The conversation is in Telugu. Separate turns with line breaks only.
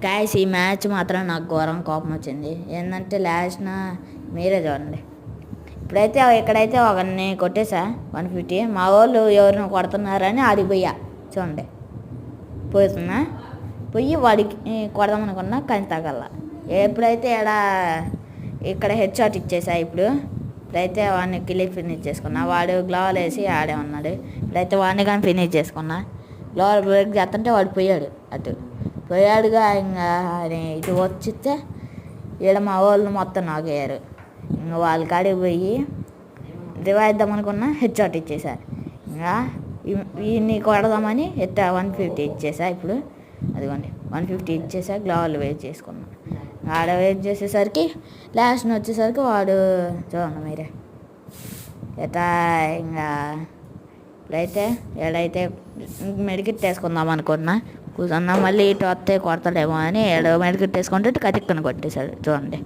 గాయస్ ఈ మ్యాచ్ మాత్రం నాకు ఘోరం కోపం వచ్చింది. ఏంటంటే లాస్ట్న మీరే చూడండి. ఇప్పుడైతే ఎక్కడైతే ఒకరిని కొట్టేసా 150. మా వాళ్ళు ఎవరిని కొడుతున్నారని ఆడిపోయా చూడండి. పోతున్నా పోయి వాడికి కొడదామనుకున్నా కానీ తగల. ఎప్పుడైతే ఇక్కడ హెడ్ షాట్ ఇచ్చేసా. ఇప్పుడైతే వాడిని కిలిక్ ఫినిష్ చేసుకున్నా. వాడు గ్లోవల్ వేసి ఆడే ఉన్నాడు. ఇప్పుడైతే వాడిని కానీ ఫినిష్ చేసుకున్నా. గ్లోవల్ బ్రేక్ చేస్తుంటే వాడు పోయాడు. పోయాడుగా ఇంకా ఇటు వచ్చితే ఈడ మా వాళ్ళు మొత్తం నాకయ్యారు. ఇంకా వాళ్ళ కాడికి పోయి రివైద్దాం అనుకున్నా హెడ్ షాట్ ఇచ్చేసారు. ఇంకా వీడిని కొడదామని 150 ఇచ్చేసా. ఇప్పుడు అదిగోండి 150 ఇచ్చేసా. గ్లోవల్ వెయిట్ చేసుకున్నా. ఆడ వెయిట్ చేసేసరికి లాస్ట్ని వచ్చేసరికి వాడు చూడండి మీరే ఇంకా ఇప్పుడైతే ఏడైతే మెడికిట్ వేసుకుందాం అనుకున్నా. కూర్చున్నా మళ్ళీ ఇటు వస్తే కొడతాడేమో అని మెడికిట్ వేసుకుంటే కతిక్కని కొట్టేశాడు చూడండి.